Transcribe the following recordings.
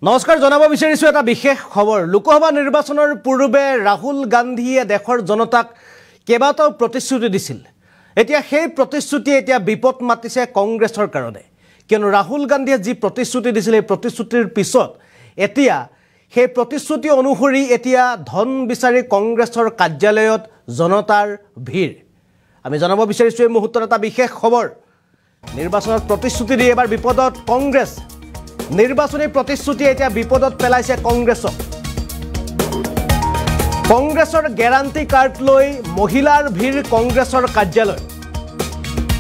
নমস্কাৰ জনাব বিচাৰিছো এটা বিশেষ খবৰ লোকসভা নিৰ্বাচনৰ পূৰ্বে ৰাহুল গান্ধীয়ে দেশৰ জনতাক কেবাটাও প্ৰতিশ্ৰুতি দিছিল এতিয়া সেই প্ৰতিশ্ৰুতি এতিয়া বিপদ মাতিছে কংগ্ৰেছৰ কাৰণে কিয়নো ৰাহুল গান্ধীয়ে যি প্ৰতিশ্ৰুতি দিছিল এই প্ৰতিশ্ৰুতিৰ পিছত এতিয়া সেই প্ৰতিশ্ৰুতি অনুসৰি এতিয়া ধন বিচাৰি কংগ্ৰেছৰ কাৰ্যালয়ত জনতাৰ ভিৰ আমি জনাব বিচাৰিছো এই মুহূৰ্তত এটা বিশেষ খবৰ নিৰ্বাচনত প্ৰতিশ্ৰুতি দি এবাৰ বিপদত কংগ্ৰেছ নিৰ্বাচনী প্ৰতিশ্ৰুতি এতিয়া বিপদত পেলাইছে কংগ্ৰেছক কংগ্ৰেছৰ গ্যাৰান্টি কাৰ্ড লৈ মহিলাৰ ভিৰ কংগ্ৰেছৰ কাৰ্যালয়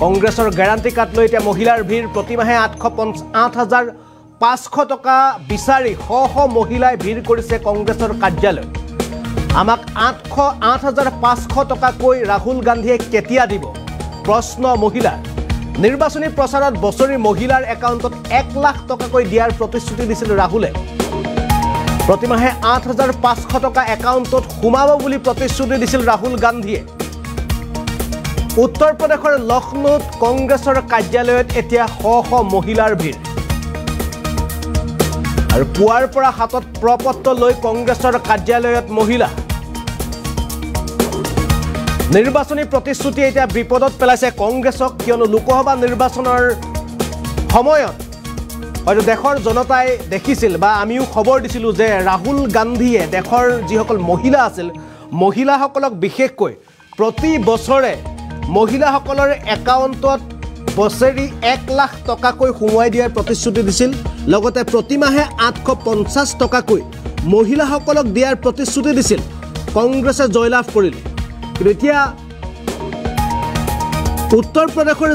কংগ্ৰেছৰ গ্যাৰান্টি কাৰ্ড লৈ এতিয়া মহিলাৰ ভিৰ প্ৰতিমাহে 8,500 টকা বিচাৰি শ মহিলাই ভিৰ কৰিছে কংগ্ৰেছৰ কাৰ্যালয় আমাক 8,500 টকাকৈ ৰাহুল গান্ধীয়ে কেতিয়া দিব প্ৰশ্ন মহিলাৰ নিৰ্বাচনী প্ৰচাৰত বছৰি মহিলাৰ একাউণ্টত 1 লাখ টকাকৈ দিয়াৰ প্ৰতিশ্ৰুতি দিছিল ৰাহুলে প্ৰতিমাহে 8,500 টকা একাউণ্টত সোমাব বুলি প্ৰতিশ্ৰুতি দিছিল ৰাহুল গান্ধীয়ে উত্তৰ প্ৰদেশৰ লখনৌত কংগ্ৰেছৰ কাৰ্যালয়ত এতিয়া শ মহিলাৰ ভিৰ আৰু পুৱাৰ পৰা হাতত প্ৰপত্ৰ লৈ কংগ্ৰেছৰ কাৰ্যালয়ত মহিলা নিৰ্বাচনী প্ৰতিশ্ৰুতি এতিয়া বিপদত পেলাইছে কংগ্ৰেছক কিয়নো লোকসভা নিৰ্বাচনৰ সময়ত হয়তো দেশৰ জনতাই দেখিছিল বা আমিও খবৰ দিছিলোঁ যে ৰাহুল গান্ধীয়ে দেশৰ যিসকল মহিলা আছিল মহিলাসকলক বিশেষকৈ প্ৰতি বছৰে মহিলাসকলৰ একাউণ্টত বছৰি 1 লাখ টকাকৈ সোমোৱাই দিয়াৰ প্ৰতিশ্ৰুতি দিছিল লগতে প্ৰতিমাহে 850 টকাকৈ মহিলাসকলক দিয়াৰ প্ৰতিশ্ৰুতি দিছিল কংগ্ৰেছে জয়লাভ কৰিলে কিন্তু এতিয়া উত্তৰ প্ৰদেশৰ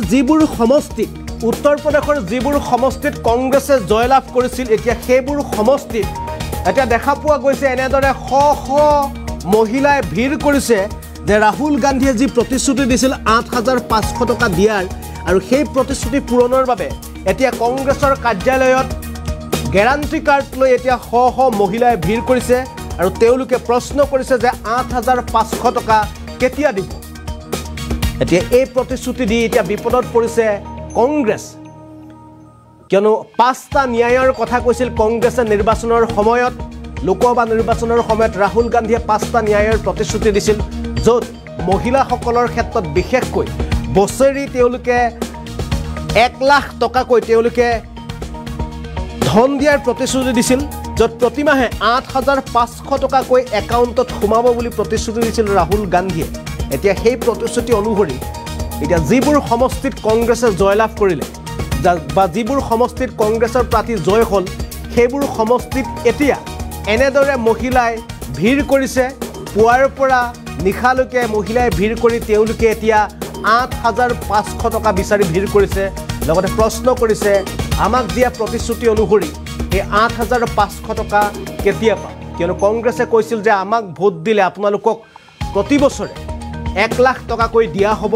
যিবোৰ সমষ্টিত কংগ্ৰেছে জয়লাভ কৰিছিল এতিয়া সেইবোৰ সমষ্টিত এতিয়া দেখা পোৱা গৈছে এনেদৰে শ মহিলাই ভিৰ কৰিছে যে ৰাহুল গান্ধীয়ে যি প্ৰতিশ্ৰুতি দিছিল 8,500 টকা দিয়াৰ আৰু সেই প্ৰতিশ্ৰুতি পূৰণৰ বাবে এতিয়া কংগ্ৰেছৰ কাৰ্যালয়ত গ্যাৰান্টি কাৰ্ড লৈ এতিয়া শ মহিলাই ভিৰ কৰিছে আৰু তেওঁলোকে প্ৰশ্ন কৰিছে যে 8,500 টকা কেতিয়া দিব এতিয়া এই প্ৰতিশ্ৰুতি দি এতিয়া বিপদত পৰিছে কংগ্ৰেছ কিয়নো 5টা ন্যায়ৰ কথা কৈছিল কংগ্ৰেছে নিৰ্বাচনৰ সময়ত লোকসভা নিৰ্বাচনৰ সময়ত ৰাহুল গান্ধীয়ে 5টা ন্যায়ৰ প্ৰতিশ্ৰুতি দিছিল য'ত মহিলাসকলৰ ক্ষেত্ৰত বিশেষকৈ বছৰি তেওঁলোকে 1 লাখ টকাকৈ তেওঁলোকে ধন দিয়াৰ প্ৰতিশ্ৰুতি দিছিল য'ত প্ৰতিমাহে 8,500 টকাকৈ একাউণ্টত সোমাব বুলি প্ৰতিশ্ৰুতি দিছিল ৰাহুল গান্ধীয়ে এতিয়া সেই প্ৰতিশ্ৰুতি অনুসৰি এতিয়া যিবোৰ সমষ্টিত কংগ্ৰেছে জয়লাভ কৰিলে বা যিবোৰ সমষ্টিত কংগ্ৰেছৰ প্ৰাৰ্থী জয় হ'ল সেইবোৰ সমষ্টিত এতিয়া এনেদৰে মহিলাই ভিৰ কৰিছে পুৱাৰ পৰা নিশালৈকে মহিলাই ভিৰ কৰি তেওঁলোকে এতিয়া 8,500 টকা বিচাৰি ভিৰ কৰিছে লগতে প্ৰশ্ন কৰিছে আমাক দিয়া প্ৰতিশ্ৰুতি অনুসৰি এই 8,500 টকা কেতিয়া পাম কিয়নো কংগ্ৰেছে কৈছিল যে আমাক ভোট দিলে আপোনালোকক প্ৰতি বছৰে 1 লাখ টকাকৈ দিয়া হ'ব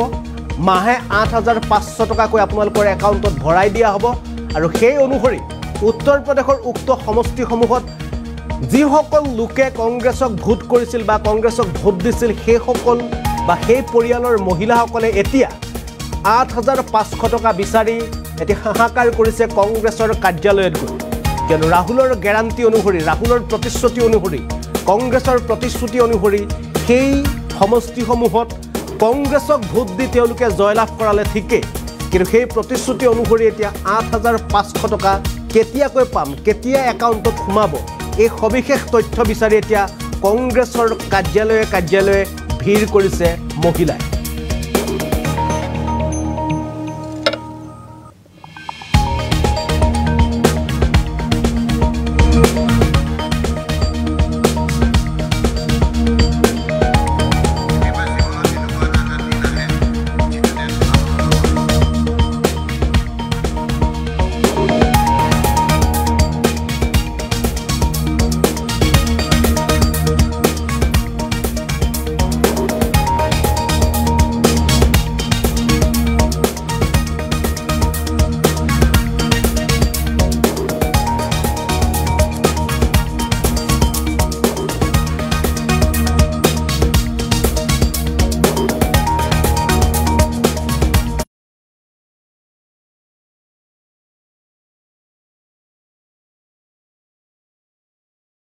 মাহে 8,500 টকাকৈ আপোনালোকৰ একাউণ্টত ভৰাই দিয়া হ'ব আৰু সেই অনুসৰি উত্তৰ প্ৰদেশৰ উক্ত সমষ্টিসমূহত যিসকল লোকে কংগ্ৰেছক ভোট কৰিছিল বা কংগ্ৰেছক ভোট দিছিল সেইসকল বা সেই পৰিয়ালৰ মহিলাসকলে এতিয়া 8,500 টকা বিচাৰি এতিয়া হাহাকাৰ কৰিছে কংগ্ৰেছৰ কাৰ্যালয়ত গৈ কিয়নো ৰাহুলৰ গ্যাৰান্টি অনুসৰি ৰাহুলৰ প্ৰতিশ্ৰুতি অনুসৰি কংগ্ৰেছৰ প্ৰতিশ্ৰুতি অনুসৰি সেই সমষ্টিসমূহত কংগ্ৰেছক ভোট দি তেওঁলোকে জয়লাভ কৰালে ঠিকেই কিন্তু সেই প্ৰতিশ্ৰুতি অনুসৰি এতিয়া 8,500 টকা কেতিয়াকৈ পাম কেতিয়া একাউণ্টত সোমাব এই সবিশেষ তথ্য বিচাৰি এতিয়া কংগ্ৰেছৰ কাৰ্যালয়ে ভিৰ কৰিছে মহিলাই